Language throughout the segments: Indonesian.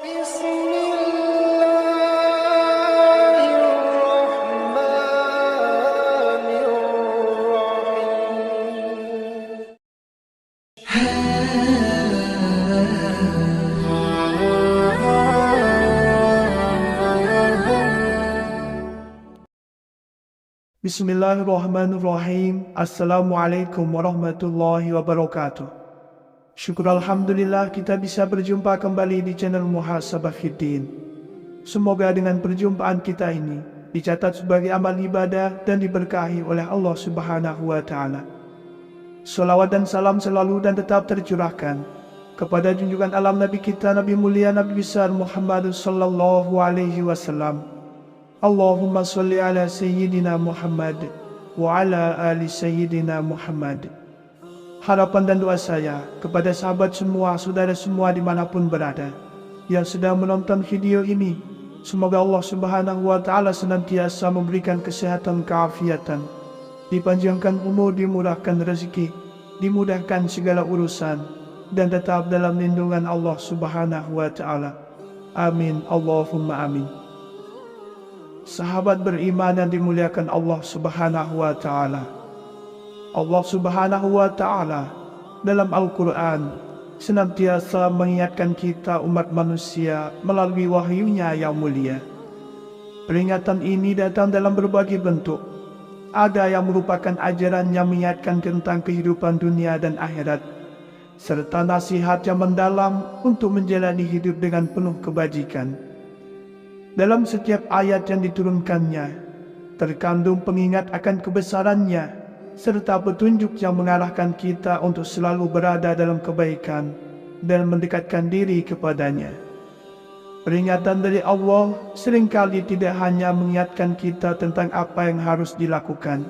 Bismillahirrahmanirrahim. Bismillahirrahmanirrahim. Assalamualaikum warahmatullahi wabarakatuh. Syukur Alhamdulillah kita bisa berjumpa kembali di channel Muhasabah Fiddin. Semoga dengan perjumpaan kita ini dicatat sebagai amal ibadah dan diberkahi oleh Allah Subhanahu wa Ta'ala. Salawat dan salam selalu dan tetap tercurahkan kepada junjungan alam Nabi kita, Nabi mulia, Nabi besar Muhammad sallallahu alaihi wasallam. Allahumma salli ala Sayyidina Muhammad wa ala ali Sayyidina Muhammad. Harapan dan doa saya kepada sahabat semua, saudara semua dimanapun berada yang sedang menonton video ini, semoga Allah Subhanahu wa Ta'ala senantiasa memberikan kesehatan, keafiatan, dipanjangkan umur, dimurahkan rezeki, dimudahkan segala urusan, dan tetap dalam lindungan Allah Subhanahu wa Ta'ala. Amin, Allahumma amin. Sahabat beriman yang dimuliakan Allah Subhanahu wa Ta'ala, Allah Subhanahu wa Ta'ala dalam Al-Quran senantiasa mengingatkan kita umat manusia melalui wahyunya yang mulia. Peringatan ini datang dalam berbagai bentuk. Ada yang merupakan ajaran yang mengingatkan tentang kehidupan dunia dan akhirat, serta nasihat yang mendalam untuk menjalani hidup dengan penuh kebajikan. Dalam setiap ayat yang diturunkannya terkandung pengingat akan kebesarannya serta petunjuk yang mengarahkan kita untuk selalu berada dalam kebaikan dan mendekatkan diri kepadanya. Peringatan dari Allah seringkali tidak hanya mengingatkan kita tentang apa yang harus dilakukan,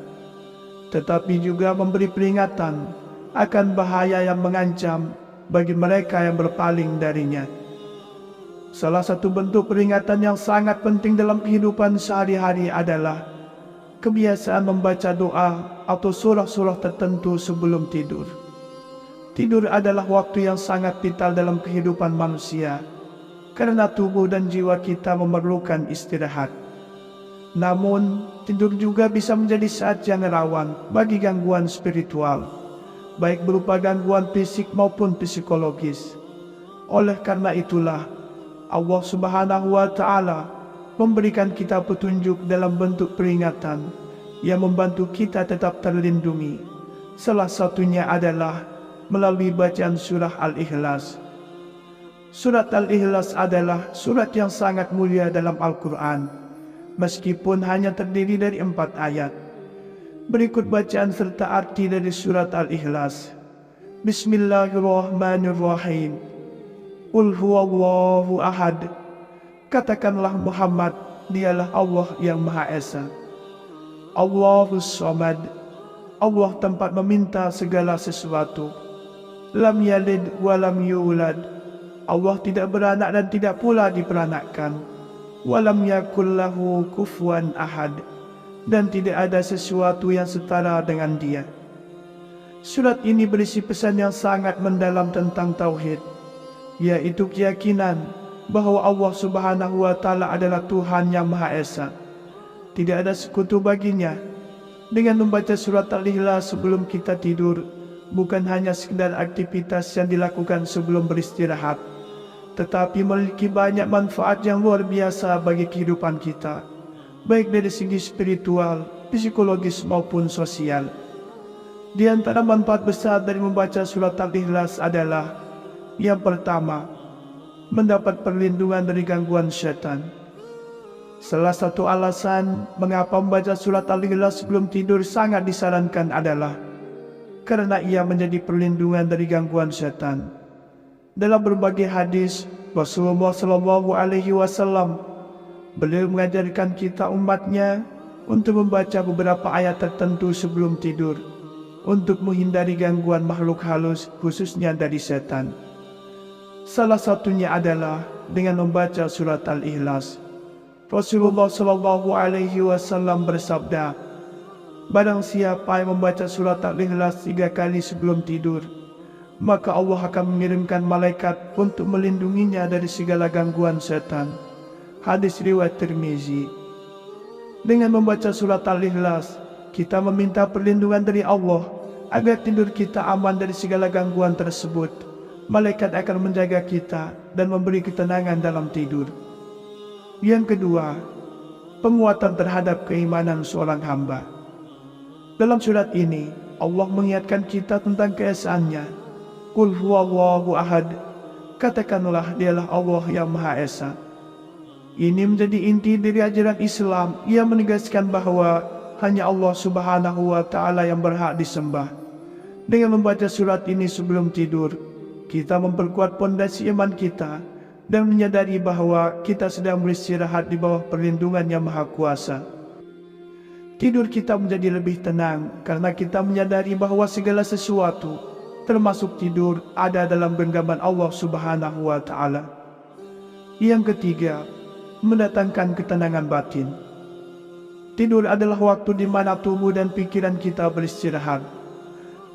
tetapi juga memberi peringatan akan bahaya yang mengancam bagi mereka yang berpaling darinya. Salah satu bentuk peringatan yang sangat penting dalam kehidupan sehari-hari adalah kebiasaan membaca doa atau surah-surah tertentu sebelum tidur. Tidur adalah waktu yang sangat vital dalam kehidupan manusia, karena tubuh dan jiwa kita memerlukan istirahat. Namun, tidur juga bisa menjadi saat yang rawan bagi gangguan spiritual, baik berupa gangguan fisik maupun psikologis. Oleh karena itulah, Allah Subhanahu wa Ta'ala memberikan kita petunjuk dalam bentuk peringatan yang membantu kita tetap terlindungi. Salah satunya adalah melalui bacaan surah Al-Ikhlas. Surat Al-Ikhlas adalah surat yang sangat mulia dalam Al-Quran, meskipun hanya terdiri dari 4 ayat. Berikut bacaan serta arti dari surat Al-Ikhlas. Bismillahirrahmanirrahim. Qul huwallahu ahad. Katakanlah Muhammad, dialah Allah yang Maha Esa. Allahus Samad. Allah tempat meminta segala sesuatu. Lam yalid wa lam yulad. Allah tidak beranak dan tidak pula diperanakkan. Wa lam yakul lahu kufuwan ahad. Dan tidak ada sesuatu yang setara dengan dia. Surat ini berisi pesan yang sangat mendalam tentang tauhid, yaitu keyakinan bahwa Allah Subhanahu wa Ta'ala adalah Tuhan yang Maha Esa. Tidak ada sekutu baginya. Dengan membaca surat Al-Ikhlas sebelum kita tidur, bukan hanya sekedar aktivitas yang dilakukan sebelum beristirahat, tetapi memiliki banyak manfaat yang luar biasa bagi kehidupan kita, baik dari segi spiritual, psikologis maupun sosial. Di antara manfaat besar dari membaca surat Al-Ikhlas adalah: yang pertama, mendapat perlindungan dari gangguan syaitan. Salah satu alasan mengapa membaca surat Al-Ikhlas sebelum tidur sangat disarankan adalah karena ia menjadi perlindungan dari gangguan syaitan. Dalam berbagai hadis, Rasulullah Shallallahu Alaihi Wasallam beliau mengajarkan kita umatnya untuk membaca beberapa ayat tertentu sebelum tidur untuk menghindari gangguan makhluk halus, khususnya dari setan. Salah satunya adalah dengan membaca surat Al-Ikhlas. Rasulullah Shallallahu Alaihi Wasallam bersabda, barang siapa yang membaca surat Al-Ikhlas 3 kali sebelum tidur, maka Allah akan mengirimkan malaikat untuk melindunginya dari segala gangguan setan. Hadis riwayat Tirmizi. Dengan membaca surat Al-Ikhlas, kita meminta perlindungan dari Allah agar tidur kita aman dari segala gangguan tersebut. Malaikat akan menjaga kita dan memberi ketenangan dalam tidur. Yang kedua, penguatan terhadap keimanan seorang hamba. Dalam surat ini, Allah mengingatkan kita tentang keesaannya. Qul huwallahu ahad. Katakanlah dialah Allah yang Maha Esa. Ini menjadi inti dari ajaran Islam. Ia menegaskan bahwa hanya Allah Subhanahu wa Ta'ala yang berhak disembah. Dengan membaca surat ini sebelum tidur, kita memperkuat pondasi iman kita dan menyadari bahwa kita sedang beristirahat di bawah perlindungan Yang Maha Kuasa. Tidur kita menjadi lebih tenang karena kita menyadari bahwa segala sesuatu, termasuk tidur, ada dalam genggaman Allah Subhanahu wa Ta'ala. Yang ketiga, mendatangkan ketenangan batin. Tidur adalah waktu di mana tubuh dan pikiran kita beristirahat.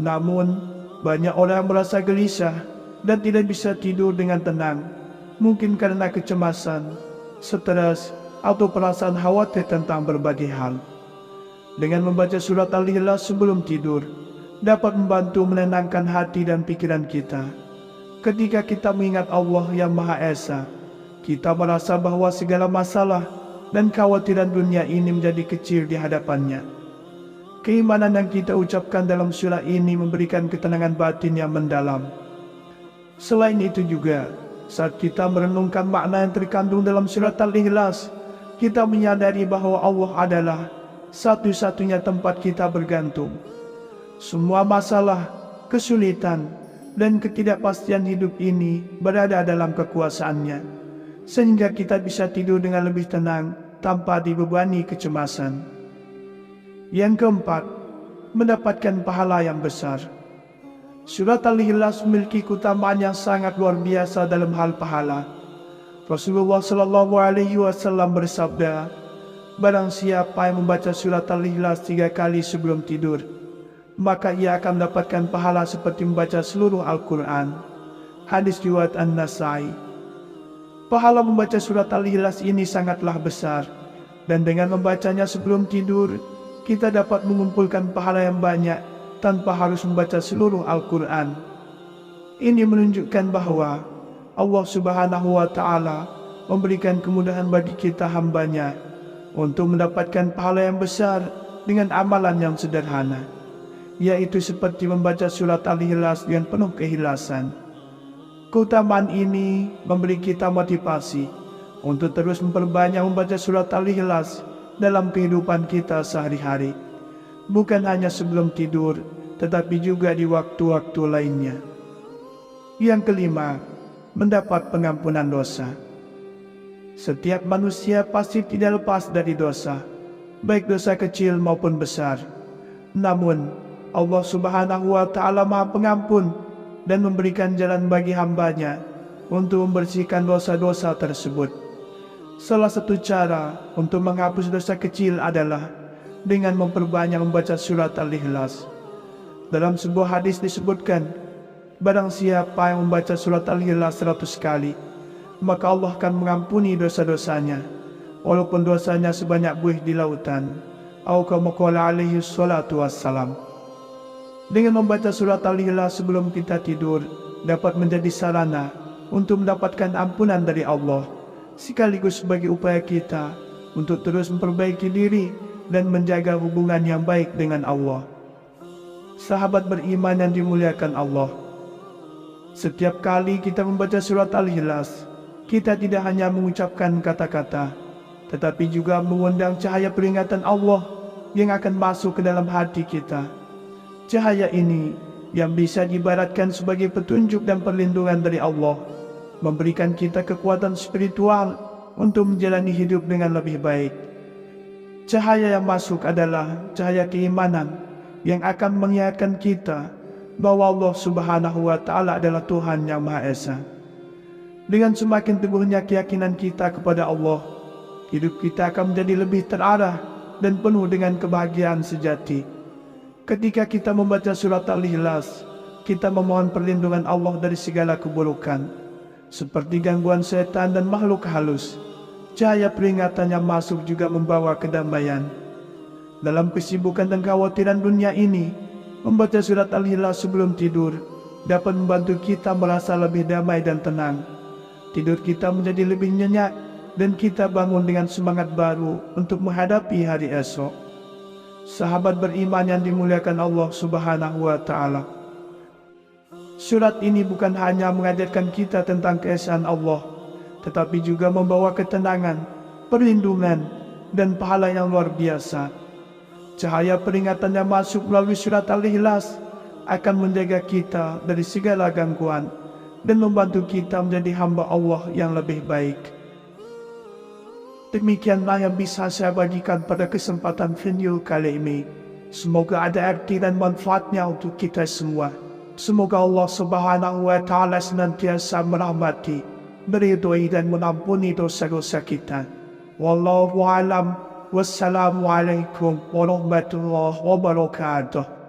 Namun, banyak orang merasa gelisah dan tidak bisa tidur dengan tenang, mungkin karena kecemasan, stres, atau perasaan khawatir tentang berbagai hal. Dengan membaca surat Al-Ikhlas sebelum tidur, dapat membantu menenangkan hati dan pikiran kita. Ketika kita mengingat Allah yang Maha Esa, kita merasa bahwa segala masalah dan kekhawatiran dunia ini menjadi kecil di hadapannya. Keimanan yang kita ucapkan dalam surah ini memberikan ketenangan batin yang mendalam. Selain itu juga, saat kita merenungkan makna yang terkandung dalam surat Al-Ikhlas, kita menyadari bahwa Allah adalah satu-satunya tempat kita bergantung. Semua masalah, kesulitan, dan ketidakpastian hidup ini berada dalam kekuasaannya, sehingga kita bisa tidur dengan lebih tenang tanpa dibebani kecemasan. Yang keempat, mendapatkan pahala yang besar. Surat Al-Ikhlas memiliki keutamaan yang sangat luar biasa dalam hal pahala. Rasulullah SAW bersabda, barang siapa yang membaca surat Al-Ikhlas 3 kali sebelum tidur, maka ia akan mendapatkan pahala seperti membaca seluruh Al-Quran. Hadis riwayat An-Nasai. Pahala membaca surat Al-Ikhlas ini sangatlah besar, dan dengan membacanya sebelum tidur, kita dapat mengumpulkan pahala yang banyak tanpa harus membaca seluruh Al-Quran. Ini menunjukkan bahwa Allah Subhanahu wa Ta'ala memberikan kemudahan bagi kita hambanya untuk mendapatkan pahala yang besar dengan amalan yang sederhana, yaitu seperti membaca surat Al-Ikhlas dengan penuh keikhlasan. Keutamaan ini memberi kita motivasi untuk terus memperbanyak membaca surat Al-Ikhlas dalam kehidupan kita sehari-hari, bukan hanya sebelum tidur, tetapi juga di waktu-waktu lainnya. Yang kelima, mendapat pengampunan dosa. Setiap manusia pasti tidak lepas dari dosa, baik dosa kecil maupun besar. Namun, Allah Subhanahu wa Ta'ala Maha Pengampun dan memberikan jalan bagi hambanya untuk membersihkan dosa-dosa tersebut. Salah satu cara untuk menghapus dosa kecil adalah dengan memperbanyak membaca surat Al-Ikhlas. Dalam sebuah hadis disebutkan, barang siapa yang membaca surat Al-Ikhlas 100 kali, maka Allah akan mengampuni dosa-dosanya, walaupun dosanya sebanyak buih di lautan. Atau kama qala alaihi salatu wassalam. Dengan membaca surat Al-Ikhlas sebelum kita tidur, dapat menjadi sarana untuk mendapatkan ampunan dari Allah, sekaligus sebagai upaya kita untuk terus memperbaiki diri dan menjaga hubungan yang baik dengan Allah. Sahabat beriman yang dimuliakan Allah, setiap kali kita membaca surat Al-Ikhlas, kita tidak hanya mengucapkan kata-kata, tetapi juga mengundang cahaya peringatan Allah yang akan masuk ke dalam hati kita. Cahaya ini yang bisa diibaratkan sebagai petunjuk dan perlindungan dari Allah, memberikan kita kekuatan spiritual untuk menjalani hidup dengan lebih baik. Cahaya yang masuk adalah cahaya keimanan yang akan mengingatkan kita bahwa Allah Subhanahu wa Ta'ala adalah Tuhan yang Maha Esa. Dengan semakin teguhnya keyakinan kita kepada Allah, hidup kita akan menjadi lebih terarah dan penuh dengan kebahagiaan sejati. Ketika kita membaca surat Al-Ikhlas, kita memohon perlindungan Allah dari segala keburukan, seperti gangguan setan dan makhluk halus. Cahaya peringatan yang masuk juga membawa kedamaian. Dalam kesibukan dan kekhawatiran dunia ini, membaca surat Al-Hilal sebelum tidur dapat membantu kita merasa lebih damai dan tenang. Tidur kita menjadi lebih nyenyak dan kita bangun dengan semangat baru untuk menghadapi hari esok. Sahabat beriman yang dimuliakan Allah Subhanahu wa Ta'ala, surat ini bukan hanya mengajarkan kita tentang keesaan Allah, tetapi juga membawa ketenangan, perlindungan, dan pahala yang luar biasa. Cahaya peringatan yang masuk melalui surat Al-Ikhlas akan menjaga kita dari segala gangguan dan membantu kita menjadi hamba Allah yang lebih baik. Demikianlah yang bisa saya bagikan pada kesempatan video kali ini. Semoga ada arti dan manfaatnya untuk kita semua. Semoga Allah Subhanahu wa Ta'ala senantiasa merahmati, meridhoi dan mengampuni dosa-dosa kita. Wallahu a'lam. Wassalamualaikum warahmatullahi wabarakatuh.